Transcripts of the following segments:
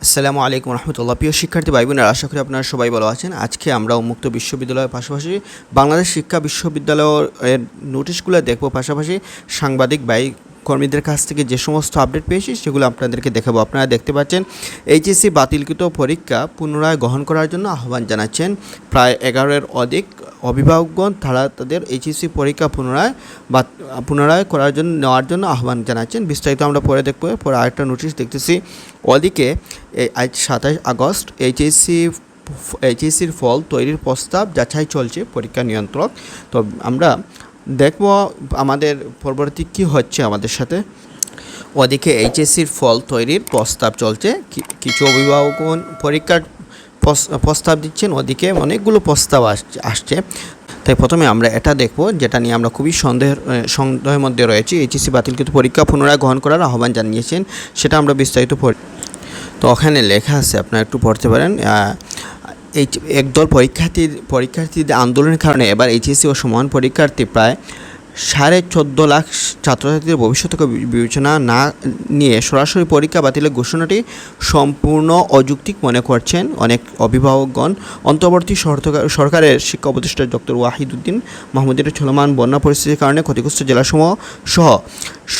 আসসালামু আলাইকুম রহমতুল্লাহ। প্রিয় শিক্ষার্থী ভাই বোনেরা, আশা করি আপনারা সবাই ভালো আছেন। আজকে আমরা উন্মুক্ত বিশ্ববিদ্যালয়ের পাশাপাশি বাংলাদেশ শিক্ষা বিশ্ববিদ্যালয়ের নোটিশগুলো দেখব, পাশাপাশি সাংবাদিক ভাই কর্মীদের কাছ থেকে যে সমস্ত আপডেট পেয়েছি সেগুলো আপনাদেরকে দেখাবো। আপনারা দেখতে পাচ্ছেন এইচএসসি বাতিলকৃত পরীক্ষা পুনরায় গ্রহণ করার জন্য আহ্বান জানাচ্ছেন প্রায় 11-এর অধিক অভিভাবকগণ। তারা তাদের এইচএসসি পরীক্ষা পুনরায় করার জন্য নেওয়ার জন্য আহ্বান জানাচ্ছেন। বিস্তারিত আমরা পরে দেখব। পরে আরেকটা নোটিশ দেখতেছি, ওদিকে আজ 27 আগস্ট এইচএসসির ফল তৈরির প্রস্তাব যাচাই চলছে পরীক্ষা নিয়ন্ত্রক। তো আমরা দেখব আমাদের পরবর্তী কী হচ্ছে আমাদের সাথে। ওদিকে এইচএসসির ফল তৈরির প্রস্তাব চলছে, কিছু অভিভাবকগণ পরীক্ষার প্রস্তাব দিচ্ছেন, ওদিকে অনেকগুলো প্রস্তাব আসছে। তাই প্রথমে আমরা এটা দেখব যেটা নিয়ে আমরা খুবই সন্দেহের মধ্যে রয়েছি। এইচএসসি বাতিলকৃত পরীক্ষা পুনরায় গ্রহণ করার আহ্বান জানিয়েছেন, সেটা আমরা বিস্তারিত পড়ি। তো ওখানে লেখা আছে, আপনারা একটু পড়তে পারেন। এই একদল পরীক্ষার্থীদের আন্দোলনের কারণে এবার এইচএসসি ও সমান পরীক্ষার্থী প্রায় 14.5 লাখ ছাত্রছাত্রীদের ভবিষ্যৎকে বিবেচনা না নিয়ে সরাসরি পরীক্ষা বাতিলের ঘোষণাটি সম্পূর্ণ অযৌক্তিক মনে করছেন অনেক অভিভাবকগণ। অন্তর্বর্তী সরকারের শিক্ষা উপদেষ্টা ডক্টর ওয়াহিদুদ্দিন মাহমুদের চলমান বন্যা পরিস্থিতির কারণে ক্ষতিগ্রস্ত জেলাসমূহ সহ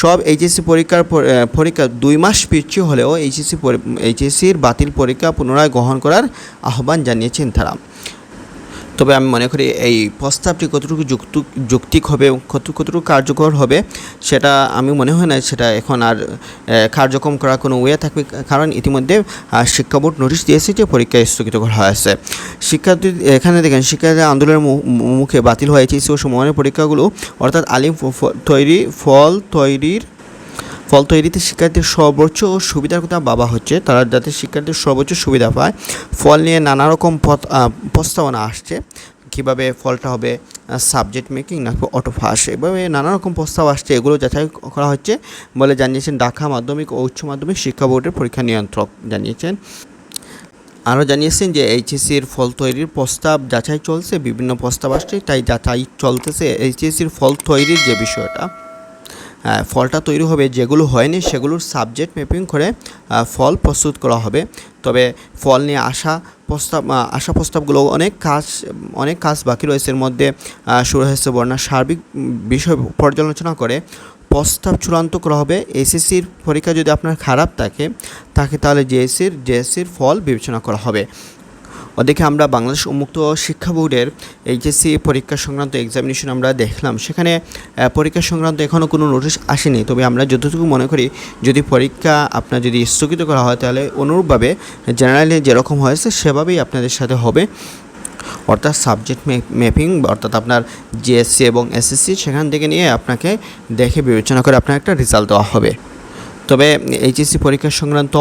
সব এইচএসসি পরীক্ষা 2 মাস পিছিয়ে হলেও এইচএসসির বাতিল পরীক্ষা পুনরায় গ্রহণ করার আহ্বান জানিয়েছেন তারা। তবে আমি মনে করি এই প্রস্তাবটি কতটুকু যৌক্তিক হবে, কতটুকু কার্যকর হবে সেটা আমি মনে হয় না সেটা এখন আর কার্যক্রম করার কোনো ওয়ে থাকবে, কারণ ইতিমধ্যে শিক্ষা বোর্ড নোটিশ দিয়েছে যে পরীক্ষা স্থগিত করা হয়েছে। শিক্ষার্থী এখানে দেখেন, শিক্ষার্থী আন্দোলনের মুখে বাতিল হয়ে এইচএসসি ও সমমানের পরীক্ষাগুলো, অর্থাৎ ফল তৈরিতে শিক্ষার্থীর সর্বোচ্চ সুবিধার কথা ভাবা হচ্ছে। তারা যাতে শিক্ষার্থীর সর্বোচ্চ সুবিধা পায়, ফল নিয়ে নানা রকম প্রস্তাবনা আসছে। কীভাবে ফলটা হবে সাবজেক্ট মেকিং না অটো পাস, এভাবে নানা রকম প্রস্তাব আসছে। এগুলো যাচাই করা হচ্ছে বলে জানিয়েছেন ঢাকা মাধ্যমিক ও উচ্চ মাধ্যমিক শিক্ষা বোর্ডের পরীক্ষা নিয়ন্ত্রক জানিয়েছেন। আরও জানিয়েছেন যে এইচএসসির ফল তৈরির প্রস্তাব যাচাই চলছে, বিভিন্ন প্রস্তাব আসছে, তাই যাচাই চলতেছে এইচএসসির ফল তৈরির যে বিষয়টা। ফলটা তৈরি হবে, যেগুলো হয়নি সেগুলোর সাবজেক্ট ম্যাপিং করে ফল প্রস্তুত করা হবে। তবে ফল নিয়ে আসা প্রস্তাবগুলো অনেক কাজ বাকি রয়েছে। এর মধ্যে শুরু হয়েছে বন্যার সার্বিক বিষয় পর্যালোচনা করে প্রস্তাব চূড়ান্ত করা হবে। এসএসসির পরীক্ষা যদি আপনার খারাপ থাকে তাহলে জেএসসির ফল বিবেচনা করা হবে। ওদিকে আমরা বাংলাদেশ উন্মুক্ত শিক্ষা বোর্ডের এইচএসসি পরীক্ষা সংক্রান্ত এক্সামিনেশন আমরা দেখলাম, সেখানে পরীক্ষা সংক্রান্ত এখনও কোনো নোটিশ আসেনি। তবে আমরা যতটুকু মনে করি, যদি পরীক্ষা আপনার যদি স্থগিত করা হয় তাহলে অনুরূপভাবে জেনারেলি যেরকম হয়েছে সেভাবেই আপনাদের সাথে হবে, অর্থাৎ সাবজেক্ট ম্যাপিং, অর্থাৎ আপনার জিএসসি এবং এসএসসি সেখান থেকে নিয়ে আপনাকে দেখে বিবেচনা করে আপনার একটা রেজাল্ট দেওয়া হবে। তবে এইচএসসি পরীক্ষা সংক্রান্ত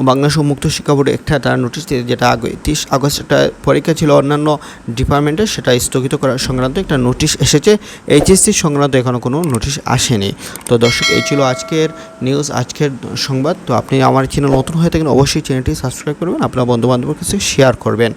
বাংলাদেশ উন্মুক্ত শিক্ষা বোর্ডে তারা নোটিশ দিয়ে, যেটা 30 আগস্ট একটা পরীক্ষা ছিল অন্যান্য ডিপার্টমেন্টে, সেটা স্থগিত করার সংক্রান্ত একটা নোটিশ এসেছে। এইচএসসি সংক্রান্ত এখনও কোনো নোটিশ আসেনি। তো দর্শক, এই ছিল আজকের নিউজ, আজকের সংবাদ। তো আপনি আমার চ্যানেল নতুন হয়ে থাকেন অবশ্যই চ্যানেলটি সাবস্ক্রাইব করবেন, আপনার বন্ধুবান্ধবের কাছে শেয়ার করবেন।